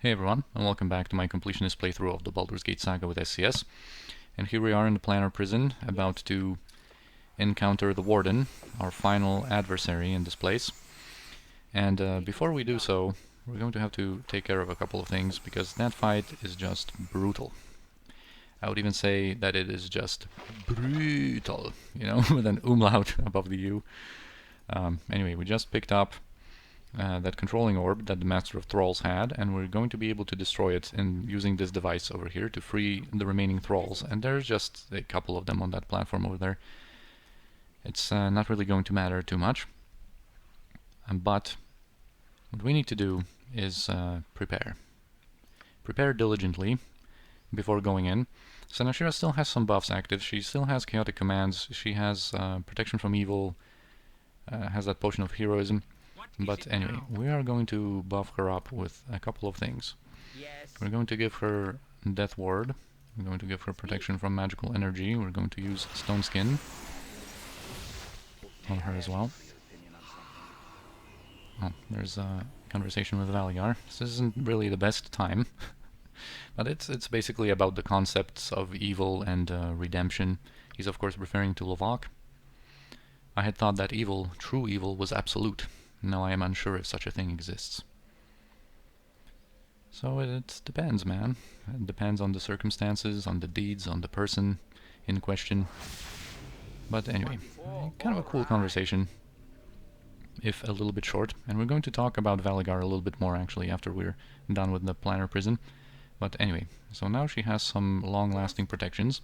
Hey everyone, and welcome back to my completionist playthrough of the Baldur's Gate Saga with SCS. And here we are in the Planar prison, about to encounter the Warden, our final adversary in this place. And before we do so, we're going to have to take care of a couple of things, because that fight is just brutal. I would even say that it is just brutal, you know, with an umlaut above the U. Anyway, we just picked up that controlling orb that the Master of Thralls had, and we're going to be able to destroy it in using this device over here to free the remaining Thralls. And there's just a couple of them on that platform over there. It's not really going to matter too much. But what we need to do is prepare. Prepare diligently before going in. Senashira still has some buffs active. She still has chaotic commands. She has protection from evil, has that potion of heroism. But anyway, we are going to buff her up with a couple of things. We're going to give her Death Ward. We're going to give her protection from magical energy. We're going to use Stone Skin on her as well. Oh, there's a conversation with Valygar. This isn't really the best time. But it's basically about the concepts of evil and redemption. He's of course referring to Lovok. I had thought that evil, true evil, was absolute. Now I am unsure if such a thing exists. So it depends, man. It depends on the circumstances, on the deeds, on the person in question. But anyway, kind of a cool conversation, if a little bit short. And we're going to talk about Valygar a little bit more actually after we're done with the Planar prison. But anyway, so now she has some long-lasting protections.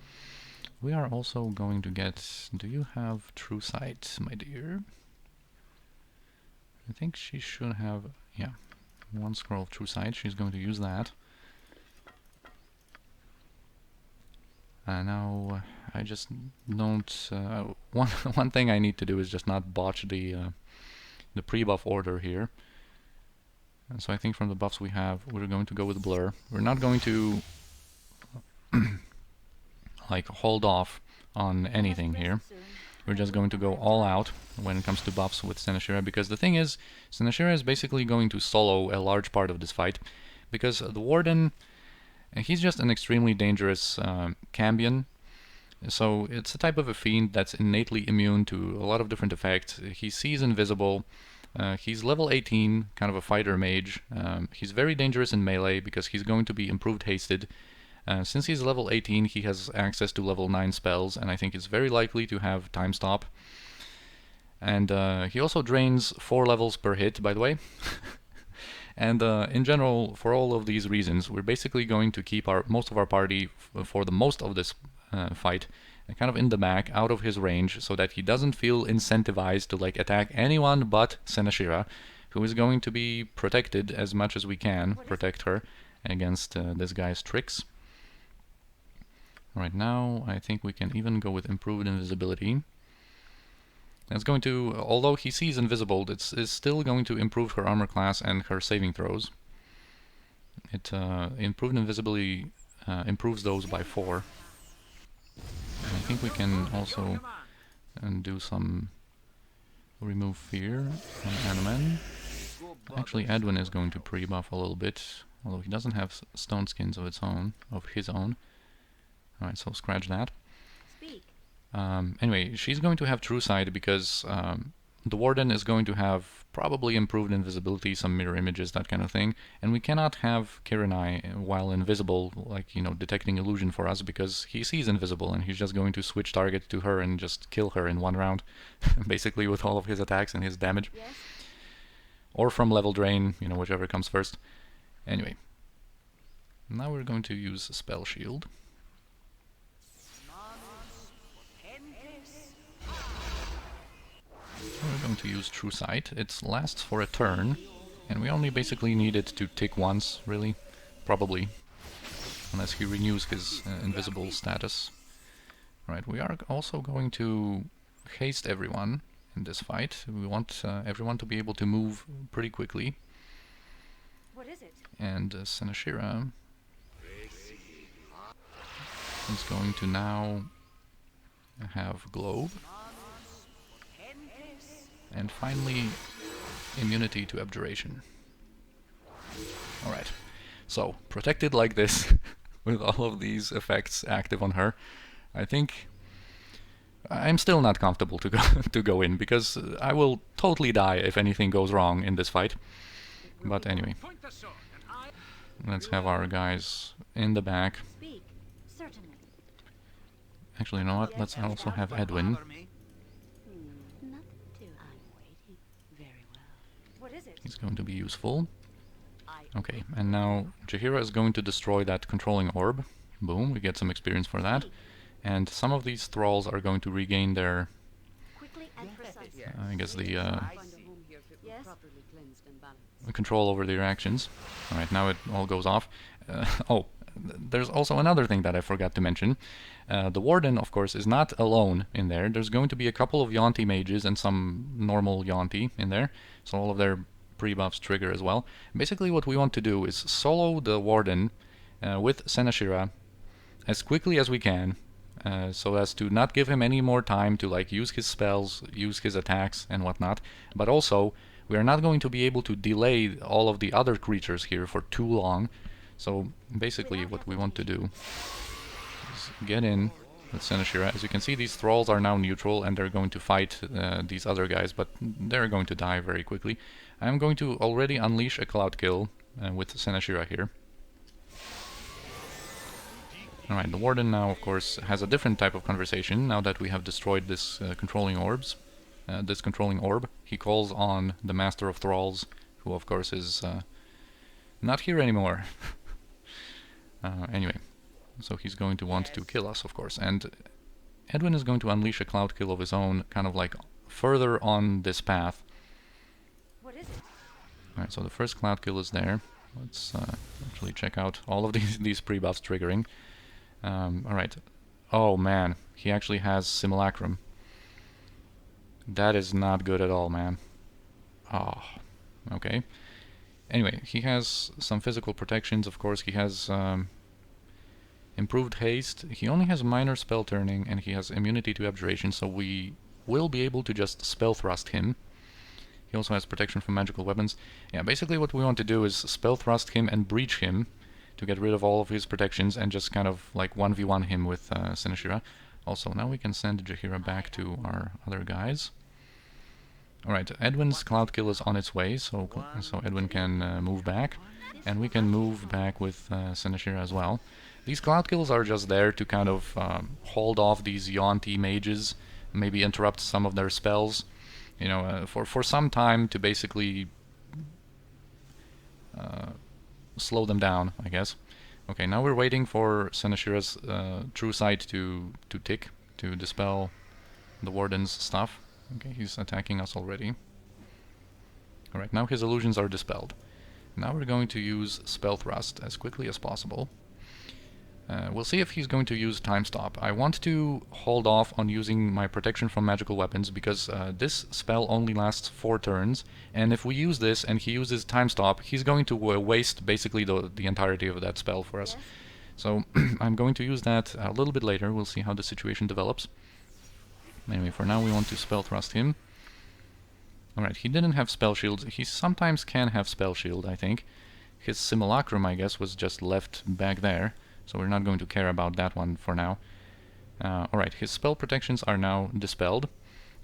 We are also going to get... Do you have True Sight, my dear? I think she should have, yeah, one scroll of True Sight. She's going to use that. Now, I just don't... one thing I need to do is just not botch the pre-buff order here. And so I think from the buffs we have, we're going to go with Blur. We're not going to like hold off on anything here. We're just going to go all out when it comes to buffs with Senashira, because the thing is, Senashira is basically going to solo a large part of this fight, because the Warden, he's just an extremely dangerous Cambion. So it's a type of a fiend that's innately immune to a lot of different effects. He sees invisible. He's level 18, kind of a fighter mage. He's very dangerous in melee because he's going to be improved hasted. Since he's level 18, he has access to level 9 spells, and I think it's very likely to have Time Stop. And he also drains 4 levels per hit, by the way. And in general, for all of these reasons, we're basically going to keep most of our party for the most of this fight kind of in the back, out of his range, so that he doesn't feel incentivized to like attack anyone but Senashira, who is going to be protected as much as we can, protect her against this guy's tricks. Right now, I think we can even go with improved invisibility. It's going to, although he sees invisible, it's still going to improve her armor class and her saving throws. It improved invisibility improves those by 4. And I think we can also do some remove fear from Anomen. Actually, Edwin is going to pre-buff a little bit, although he doesn't have stone skins of his own. Alright, so scratch that. Anyway, she's going to have True Sight because the Warden is going to have probably improved invisibility, some mirror images, that kind of thing. And we cannot have Kirinai while invisible, like, you know, detecting illusion for us, because he sees invisible and he's just going to switch target to her and just kill her in one round, basically with all of his attacks and his damage. Yes. Or from level drain, you know, whichever comes first. Anyway, now we're going to use Spell Shield. We're going to use True Sight. It lasts for a turn, and we only basically need it to tick once, really. Probably. Unless he renews his invisible status. Right, we are also going to haste everyone in this fight. We want everyone to be able to move pretty quickly. What is it? And Senashira is going to now have Globe. And finally, immunity to abjuration. Alright, So, protected like this, with all of these effects active on her, I think I'm still not comfortable to go to go in, because I will totally die if anything goes wrong in this fight. But anyway, let's have our guys in the back. Actually, you know what? Let's also have Edwin. He's going to be useful. Okay, and now Jaheira is going to destroy that controlling orb. Boom, we get some experience for that. And some of these thralls are going to regain their, I guess, the control over their actions. Alright, now it all goes off. Oh, there's also another thing that I forgot to mention. The Warden, of course, is not alone in there. There's going to be a couple of Yuan-ti mages and some normal Yuan-ti in there. So all of their pre-buffs trigger as well. Basically what we want to do is solo the Warden with Senashira as quickly as we can, so as to not give him any more time to like use his spells, use his attacks and whatnot. But also, we are not going to be able to delay all of the other creatures here for too long. So basically what we want to do is get in with Senashira. As you can see, these thralls are now neutral and they're going to fight these other guys, but they're going to die very quickly. I'm going to already unleash a cloud kill with Senashira here. Alright, the Warden now, of course, has a different type of conversation now that we have destroyed this controlling orbs. This controlling orb. He calls on the Master of Thralls, who of course is not here anymore. Anyway, so he's going to want to kill us, of course. And Edwin is going to unleash a cloud kill of his own, kind of like further on this path. Alright, so the first cloud kill is there. Let's actually check out all of these pre-buffs triggering. Alright. Oh man, he actually has Simulacrum. That is not good at all, man. Oh, okay. Anyway, he has some physical protections, of course. He has improved haste. He only has minor spell turning, and he has immunity to abjuration, so we will be able to just spell thrust him. He also has protection from magical weapons. Yeah, basically what we want to do is spell thrust him and breach him to get rid of all of his protections and just kind of like 1v1 him with Senashira. Also, now we can send Jaheira back to our other guys. Alright, Edwin's cloud kill is on its way, so Edwin can move back. And we can move back with Senashira as well. These cloud kills are just there to kind of hold off these Yuan-ti mages, maybe interrupt some of their spells. You know, for some time to basically slow them down, I guess. Okay, now we're waiting for Senashira's True Sight to tick, to dispel the Warden's stuff. Okay, he's attacking us already. Alright, now his illusions are dispelled. Now we're going to use Spell Thrust as quickly as possible. We'll see if he's going to use Time Stop. I want to hold off on using my protection from magical weapons because this spell only lasts 4 turns, and if we use this and he uses Time Stop, he's going to waste basically the entirety of that spell for us. Yes. So I'm going to use that a little bit later. We'll see how the situation develops. Anyway, for now we want to Spell Thrust him. Alright, he didn't have Spell Shield. He sometimes can have Spell Shield, I think. His Simulacrum, I guess, was just left back there. So we're not going to care about that one for now. Alright, his spell protections are now dispelled.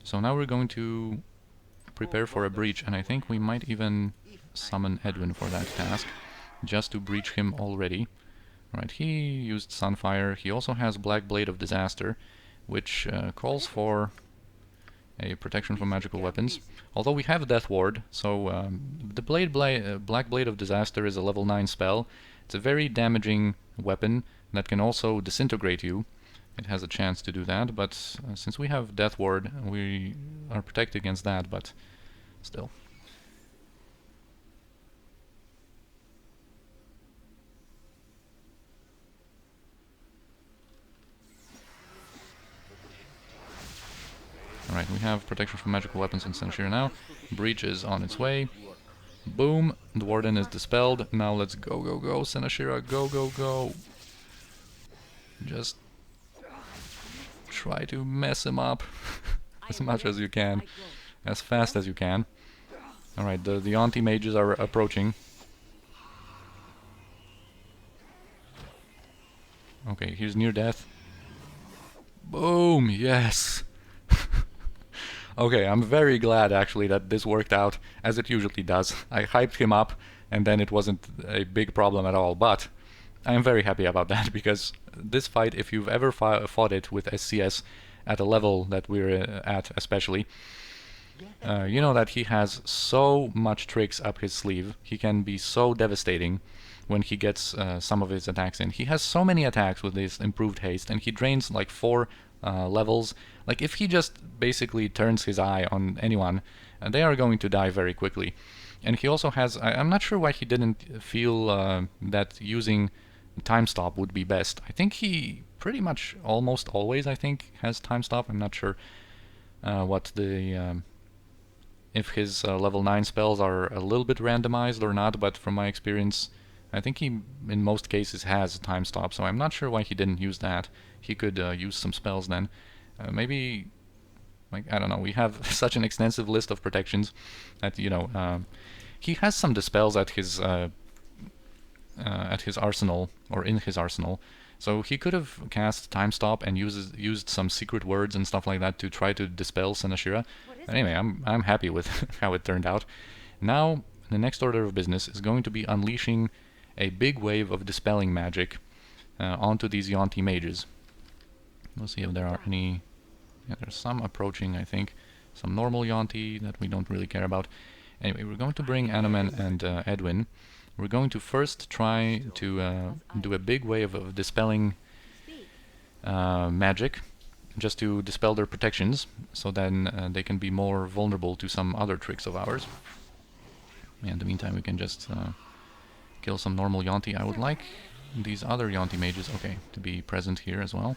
So now we're going to prepare for a breach, and I think we might even summon Edwin for that task, just to breach him already. Alright, he used Sunfire. He also has Black Blade of Disaster, which calls for a protection from magical weapons. Although we have Death Ward, so the Black Blade of Disaster is a level 9 spell. It's a very damaging weapon that can also disintegrate you. It has a chance to do that, but since we have Death Ward, we are protected against that, but still. Alright, we have protection from magical weapons in Senashira now. Breach is on its way. Boom, the Warden is dispelled. Now let's go, go, go, Senashira, go, go, go. Just try to mess him up as much as you can, as fast as you can. Alright, the Aunty mages are approaching. Okay, here's near death. Boom! Yes! Okay, I'm very glad actually that this worked out, as it usually does. I hyped him up, and then it wasn't a big problem at all, but I'm very happy about that, because this fight, if you've ever fought it with SCS at a level that we're at especially, you know that he has so much tricks up his sleeve. He can be so devastating when he gets some of his attacks in. He has so many attacks with this improved haste, and he drains like 4 levels. Like, if he just basically turns his eye on anyone, they are going to die very quickly. And he also has... I'm not sure why he didn't feel that using time stop would be best. I think he pretty much almost always, I think, has time stop. I'm not sure what the... if his level 9 spells are a little bit randomized or not, but from my experience, I think he, in most cases, has time stop, so I'm not sure why he didn't use that. He could use some spells then. Maybe, like, I don't know, we have such an extensive list of protections that, you know, he has some dispels at his arsenal, or in his arsenal, so he could have cast time stop and used some secret words and stuff like that to try to dispel Senashira. Anyway, I'm happy with how it turned out. Now, the next order of business is going to be unleashing a big wave of dispelling magic onto these Yuan-ti mages. We'll see if there are any... Yeah, there's some approaching, I think. Some normal Yuan-ti that we don't really care about. Anyway, we're going to bring Anomen and Edwin. We're going to first try to do a big wave of dispelling magic, just to dispel their protections, so then they can be more vulnerable to some other tricks of ours. In the meantime, we can just kill some normal Yuan-ti. I would like these other Yuan-ti mages, okay, to be present here as well.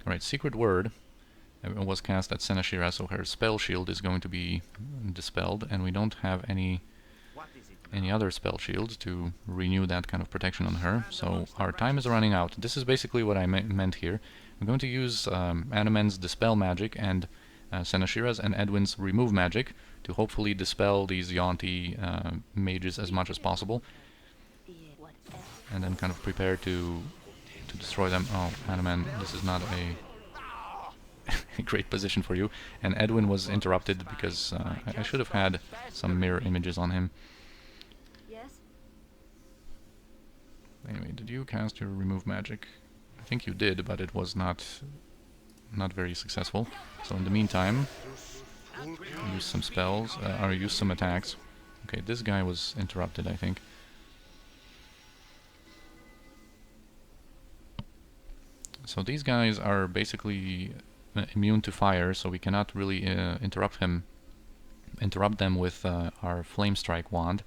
Alright, Secret Word was cast at Senashira, so her spell shield is going to be dispelled, and we don't have any other spell shields to renew that kind of protection on her, so our time is running out. This is basically what I meant here. I'm going to use Anomen's Dispel Magic and Senashira's and Edwin's Remove Magic to hopefully dispel these Yuan-ti mages as much as possible, and then kind of prepare to destroy them. Oh, Anomen, this is not a great position for you. And Edwin was interrupted because I should have had some mirror images on him. Anyway, did you cast your Remove Magic? I think you did, but it was not very successful. So in the meantime, use some spells, or use some attacks. Okay, this guy was interrupted, I think. So these guys are basically immune to fire, so we cannot really interrupt them with our Flame Strike wand.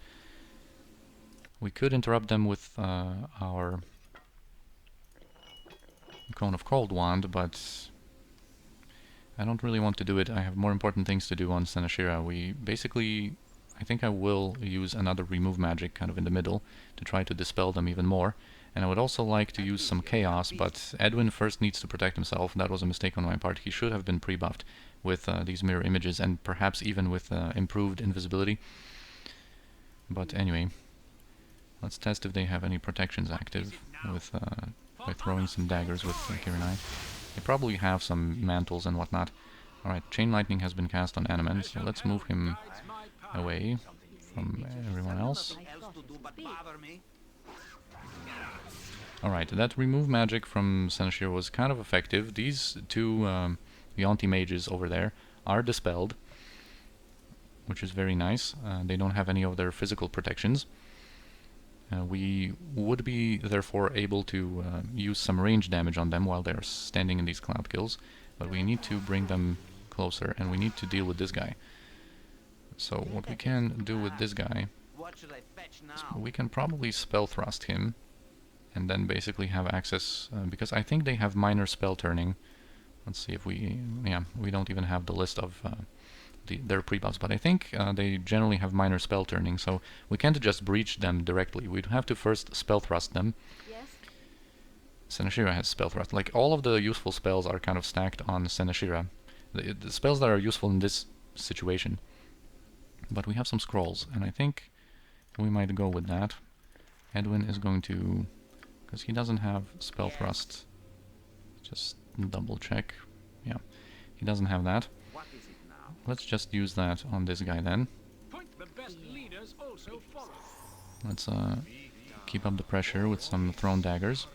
We could interrupt them with our Cone of Cold wand, but I don't really want to do it. I have more important things to do on Senashira. We basically, I think I will use another Remove Magic kind of in the middle to try to dispel them even more. And I would also like to use some Chaos, but Edwin first needs to protect himself. That was a mistake on my part. He should have been pre-buffed with these mirror images, and perhaps even with improved invisibility. But anyway, let's test if they have any protections active with by throwing some daggers with Kirinai. They probably have some mantles and whatnot. Alright, Chain Lightning has been cast on Anomen, so let's move him away from everyone else. Alright, that Remove Magic from Senashira was kind of effective. These two Yuan-ti mages over there are dispelled, which is very nice. They don't have any of their physical protections. We would be therefore able to use some range damage on them while they're standing in these cloud kills, but we need to bring them closer, and we need to deal with this guy. So what we can do with this guy is we can probably Spell Thrust him, and then basically have access, because I think they have minor spell turning. Let's see if we... yeah, we don't even have the list of their pre-buffs, but I think they generally have minor spell turning, so we can't just breach them directly. We'd have to first Spell Thrust them. Yes. Senashira has Spell Thrust. Like, all of the useful spells are kind of stacked on Senashira. The spells that are useful in this situation. But we have some scrolls, and I think we might go with that. Edwin is going to because he doesn't have spell thrust. Just double check. Yeah, he doesn't have that. Let's just use that on this guy then. Let's keep up the pressure with some thrown daggers.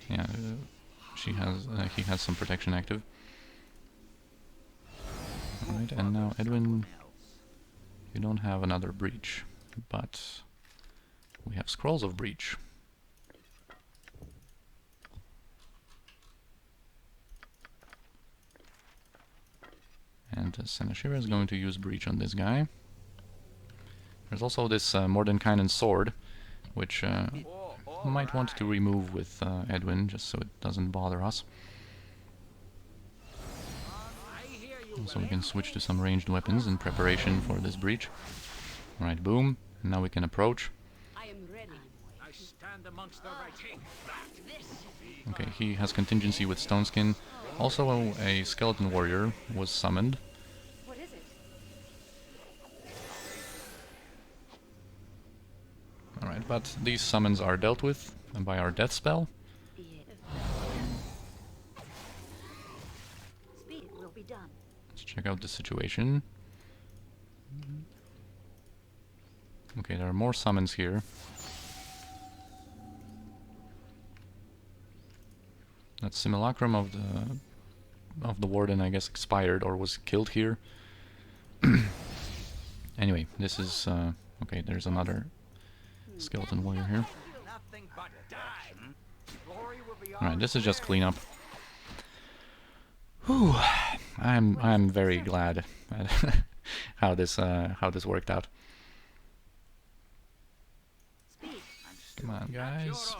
Yeah, he has some protection active. Alright, and now Edwin, you don't have another breach, but we have scrolls of breach. And Senashira is going to use breach on this guy. There's also this Mordenkainen's sword, which might want to remove with Edwin, just so it doesn't bother us. So we can switch to some ranged weapons in preparation for this breach. Alright, boom. Now we can approach. Okay, he has contingency with Stoneskin. Also, a skeleton warrior was summoned. Alright, but these summons are dealt with by our death spell. Let's check out the situation. Okay, there are more summons here. That simulacrum of the warden, I guess, expired or was killed here. Anyway, this is okay. There's another skeleton warrior here. Alright, this is just cleanup. Whew. I'm very glad at how this worked out. Come on, guys.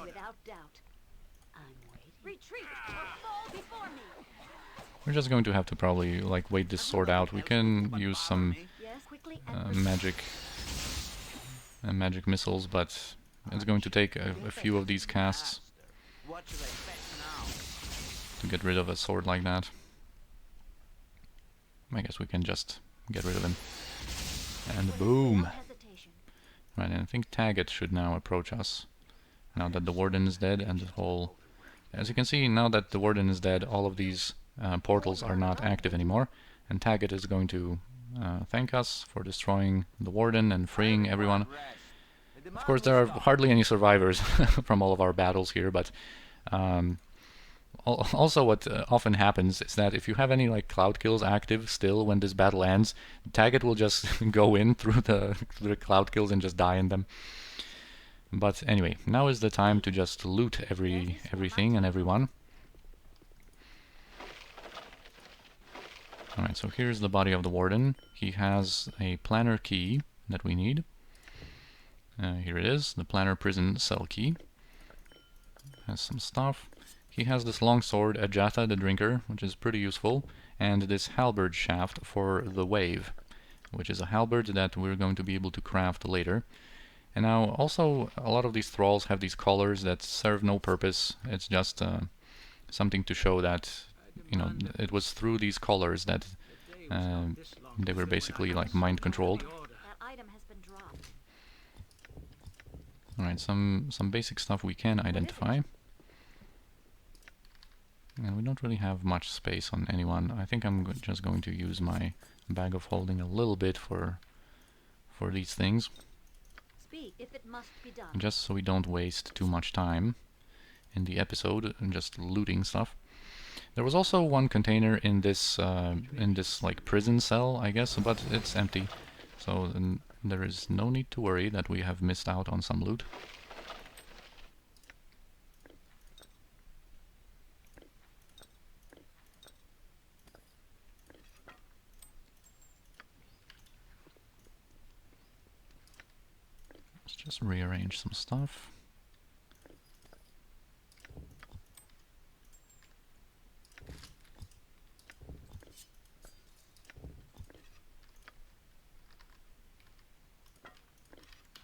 We're just going to have to probably like wait this sword out. We can use some magic missiles, but it's going to take a few of these casts to get rid of a sword like that. I guess we can just get rid of him. And boom! Right, and I think Taggett should now approach us. Now that the Warden is dead and the whole... As you can see, now that the Warden is dead, all of these portals are not active anymore. And Taggett is going to thank us for destroying the Warden and freeing everyone. Of course, there are hardly any survivors from all of our battles here, but... also, what often happens is that if you have any like cloud kills active still when this battle ends, Taggett will just go in through the cloud kills and just die in them. But anyway, now is the time to just loot everything and everyone. Alright, so here's the body of the Warden. He has a Planar key that we need. Here it is, the Planar prison cell key. Has some stuff. He has this longsword, Ajatha the Drinker, which is pretty useful, and this halberd shaft for the Wave, which is a halberd that we're going to be able to craft later. And now, also, a lot of these thralls have these collars that serve no purpose. It's just something to show that, you know, it was through these collars that they were basically like mind-controlled. Alright, some basic stuff we can identify. And we don't really have much space on anyone. I think I'm just going to use my bag of holding a little bit for these things. Speak if it must be done. Just so we don't waste too much time in the episode and just looting stuff. There was also one container in this like prison cell, I guess, but it's empty. So there is no need to worry that we have missed out on some loot. Just rearrange some stuff.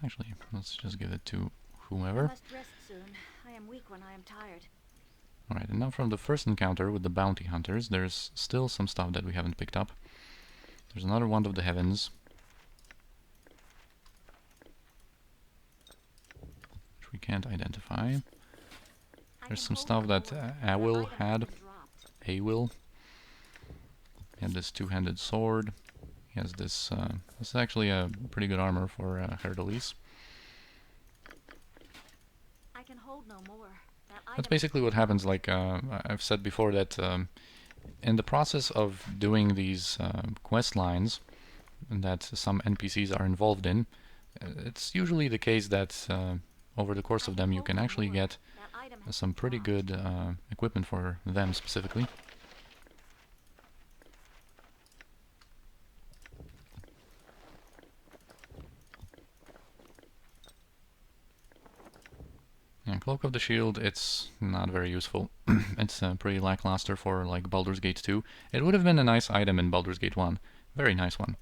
Actually, let's just give it to whomever. I must rest soon. I am weak when I am tired. Alright, and now from the first encounter with the bounty hunters, there's still some stuff that we haven't picked up. There's another Wand of the Heavens. can't identify. I There's can some hold stuff no that more. Awil Item has had. been dropped. Awil. He had this two-handed sword. He has this. This is actually a pretty good armor for Haer'Dalis. I can hold no more. That That's item has basically been what happens. dropped. Like I've said before, that in the process of doing these quest lines that some NPCs are involved in, it's usually the case that over the course of them you can actually get That item has some been pretty dropped. good equipment for them specifically. And Cloak of the Shield, it's not very useful. It's pretty lackluster for like Baldur's Gate 2. It would have been a nice item in Baldur's Gate 1. Very nice one.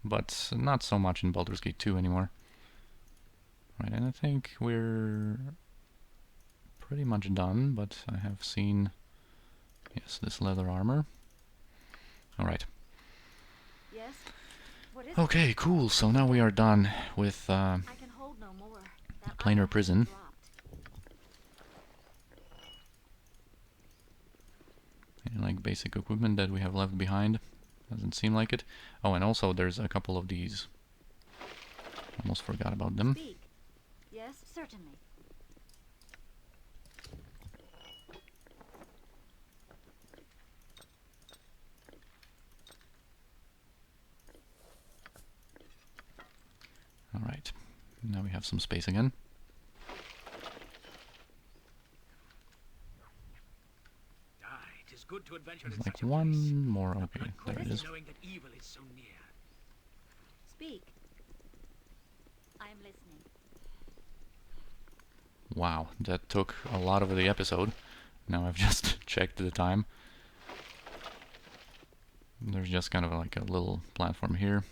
But not so much in Baldur's Gate 2 anymore. Right, and I think we're pretty much done, but I have seen, yes, this leather armor. Alright. Yes. What is Okay, cool. So now we are done with it? I can hold no more. That Planar item has been prison. dropped. any, like basic equipment that we have left behind. Doesn't seem like it. Oh, and also there's a couple of these. Almost forgot about them. Speak. Yes, certainly. Alright. Now we have some space again. It is good to adventure in There's like such a place. one more. Okay, there it is. Knowing that evil is so near. Speak. I am listening. Wow, that took a lot of the episode. Now I've just checked the time. There's just kind of like a little platform here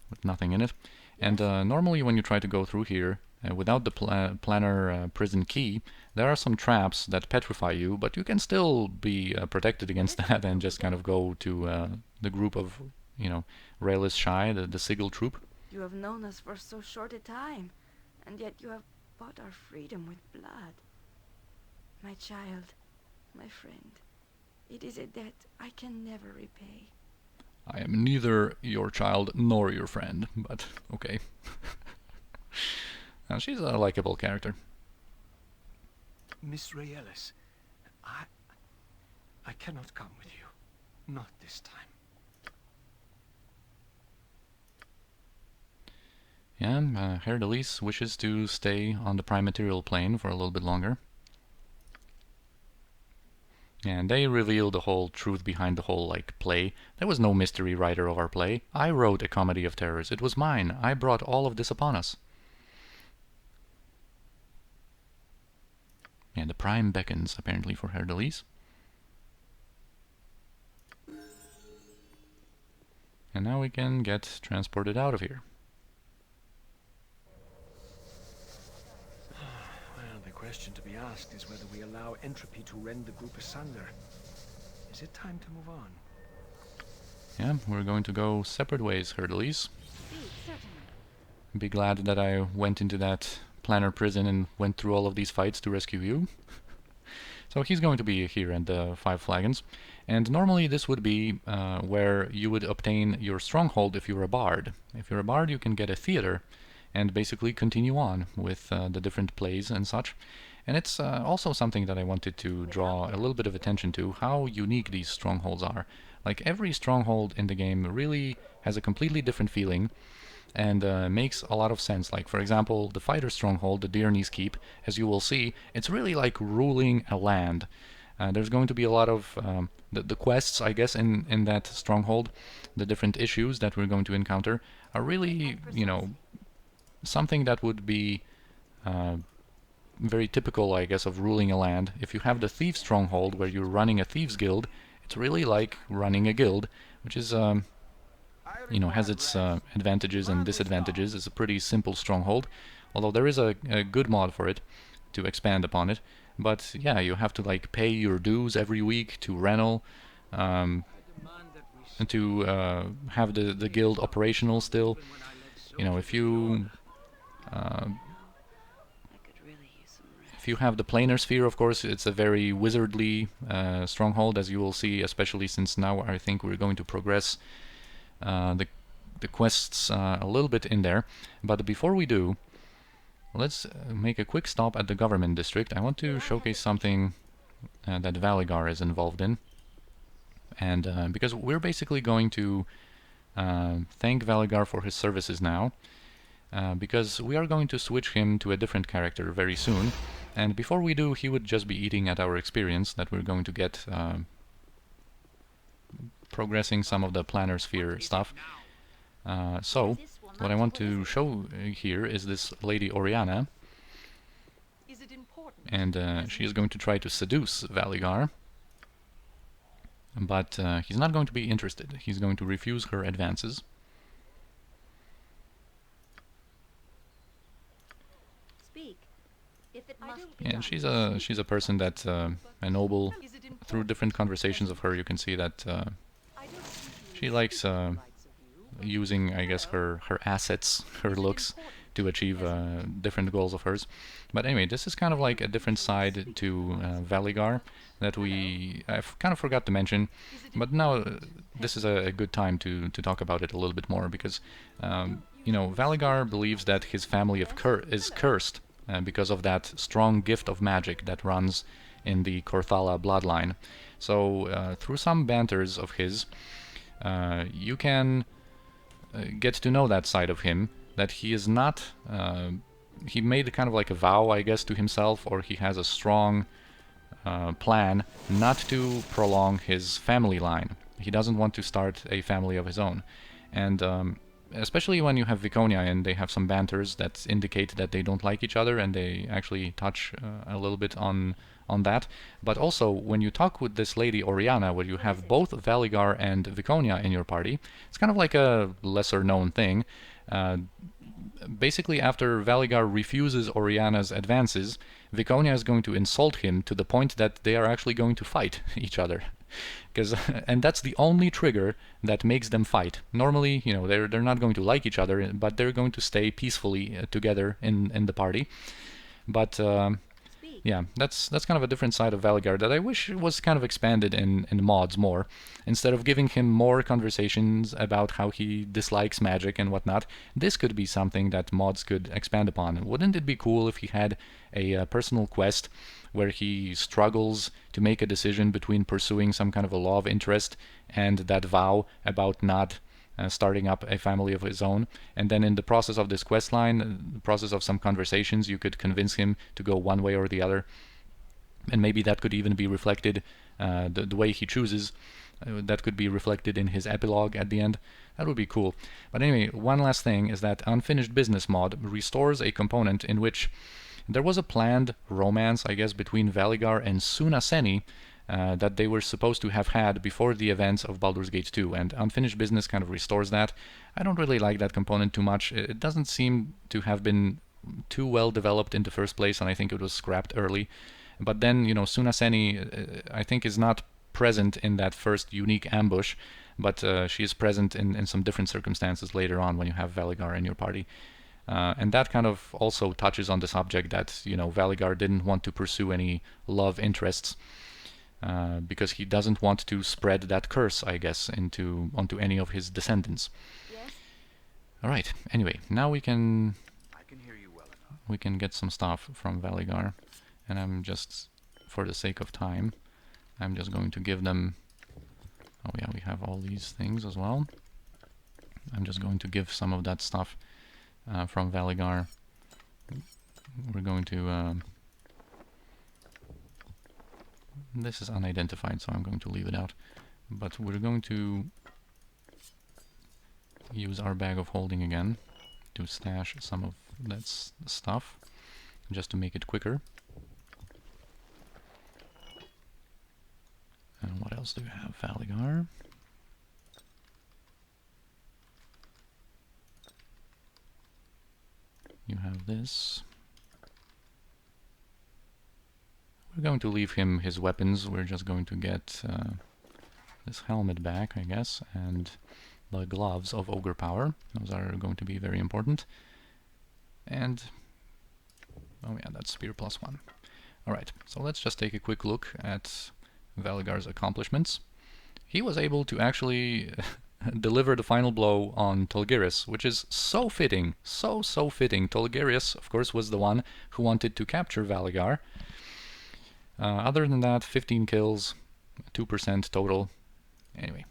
with nothing in it. And normally when you try to go through here without the planar prison key, there are some traps that petrify you, but you can still be protected against that and just kind of go to the group of, you know, Raelis Shy, the Sigil Troupe. You have known us for so short a time, and yet you have bought our freedom with blood. My child, my friend, it is a debt I can never repay. I am neither your child nor your friend, but okay. She's a likable character. Miss Raelis, I cannot come with you. Not this time. Yeah, Haer'Dalis wishes to stay on the prime material plane for a little bit longer. And they reveal the whole truth behind the whole, like, play. There was no mystery writer of our play. I wrote a comedy of terrors. It was mine. I brought all of this upon us. And the prime beckons, apparently, for Haer'Dalis. And now we can get transported out of here. Well, the question to be asked is whether we allow entropy to rend the group asunder. Is it time to move on? Yeah, we're going to go separate ways, Haer'Dalis. Speak, certainly. Be glad that I went into that planar prison and went through all of these fights to rescue you. So he's going to be here in the 5 flagons. And normally this would be where you would obtain your stronghold if you're a bard. If you're a bard, you can get a theater and basically continue on with the different plays and such. And it's also something that I wanted to draw a little bit of attention to, how unique these strongholds are. Like, every stronghold in the game really has a completely different feeling and makes a lot of sense. Like, for example, the fighter stronghold, the Dearney's Keep, as you will see, it's really like ruling a land. There's going to be a lot of the quests, I guess, in that stronghold. The different issues that we're going to encounter are really, you know, something that would be very typical, I guess, of ruling a land. If you have the Thief Stronghold, where you're running a Thieves Guild, it's really like running a guild, which is, you know, has its advantages and disadvantages. It's a pretty simple stronghold, although there is a good mod for it to expand upon it. But yeah, you have to like pay your dues every week to Renal, and to have the guild operational still. You know, if you I could really use some if you have the Planar sphere, of course, it's a very wizardly stronghold, as you will see, especially since now I think we're going to progress the quests a little bit in there. But before we do, let's make a quick stop at the government district. I want to showcase something that Valygar is involved in. And because we're basically going to thank Valygar for his services now, because we are going to switch him to a different character very soon. And before we do, he would just be eating at our experience that we're going to get progressing some of the Planar sphere stuff. So, what I want to show here is this lady Oriana, and she is going to try to seduce Valygar, but he's not going to be interested. He's going to refuse her advances. Speak. If it must be And done. she's a person that a noble. Through different conversations of her, you can see that she likes using, I guess, her assets, her looks, to achieve different goals of hers. But anyway, this is kind of like a different side to Valygar that I kind of forgot to mention, but now this is a good time to talk about it a little bit more, because you know, Valygar believes that his family is cursed because of that strong gift of magic that runs in the Korthala bloodline. So through some banters of his, you can get to know that side of him, that he is not, he made kind of like a vow, I guess, to himself, or he has a strong plan not to prolong his family line. He doesn't want to start a family of his own. And especially when you have Viconia and they have some banters that indicate that they don't like each other, and they actually touch a little bit on that. But also, when you talk with this lady Oriana, where you have both Valygar and Viconia in your party, it's kind of like a lesser known thing. Basically, after Valygar refuses Oriana's advances, Viconia is going to insult him to the point that they are actually going to fight each other. And that's the only trigger that makes them fight. Normally, you know, they're not going to like each other, but they're going to stay peacefully together in the party. But yeah, that's kind of a different side of Valygar that I wish was kind of expanded in mods more. Instead of giving him more conversations about how he dislikes magic and whatnot, this could be something that mods could expand upon. Wouldn't it be cool if he had a personal quest where he struggles to make a decision between pursuing some kind of a law of interest and that vow about not starting up a family of his own, and then in the process of this quest line, the process of some conversations, you could convince him to go one way or the other, and maybe that could even be reflected, the way he chooses, that could be reflected in his epilogue at the end. That would be cool. But anyway, one last thing is that Unfinished Business mod restores a component in which there was a planned romance, I guess, between Valygar and Sunaseni, that they were supposed to have had before the events of Baldur's Gate 2, and Unfinished Business kind of restores that. I don't really like that component too much. It doesn't seem to have been too well developed in the first place, and I think it was scrapped early. But then, you know, Sunaseni, I think, is not present in that first unique ambush, but she is present in some different circumstances later on when you have Valygar in your party. And that kind of also touches on the subject that, you know, Valygar didn't want to pursue any love interests, because he doesn't want to spread that curse, I guess, onto any of his descendants. Yes? All right. Anyway, now we can hear you well enough. we can get some stuff from Valygar, and I'm just, for the sake of time, I'm just going to give them. Oh yeah, we have all these things as well. I'm just going to give some of that stuff from Valygar. We're going to. This is unidentified, so I'm going to leave it out. But we're going to use our bag of holding again to stash some of that stuff, just to make it quicker. And what else do we have, Valygar? You have this. We're going to leave him his weapons. We're just going to get this helmet back, I guess, and the gloves of Ogre Power. Those are going to be very important. And, oh yeah, that's Spear +1. Alright, so let's just take a quick look at Valygar's accomplishments. He was able to actually deliver the final blow on Tolgiris, which is so fitting, so fitting. Tolgiris, of course, was the one who wanted to capture Valygar. Other than that, 15 kills, 2% total. Anyway,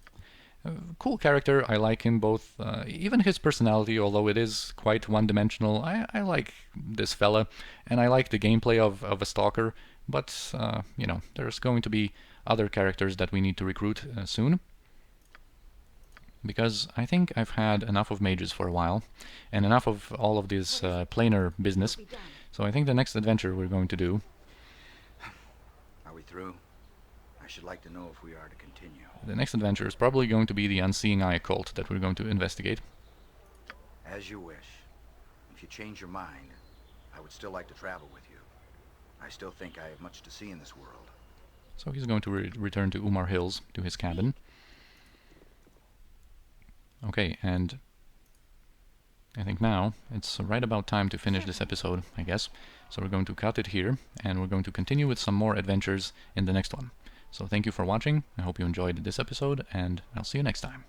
cool character. I like him both, even his personality, although it is quite one-dimensional. I like this fella, and I like the gameplay of a stalker, but, you know, there's going to be other characters that we need to recruit soon. Because I think I've had enough of mages for a while, and enough of all of this planar business. So I think the next adventure we're going to do... Are we through? I should like to know if we are to continue. The next adventure is probably going to be the Unseeing Eye cult that we're going to investigate. As you wish. If you change your mind, I would still like to travel with you. I still think I have much to see in this world. So he's going to return to Umar Hills, to his cabin. Okay, and I think now it's right about time to finish this episode, I guess. So we're going to cut it here, and we're going to continue with some more adventures in the next one. So thank you for watching, I hope you enjoyed this episode, and I'll see you next time.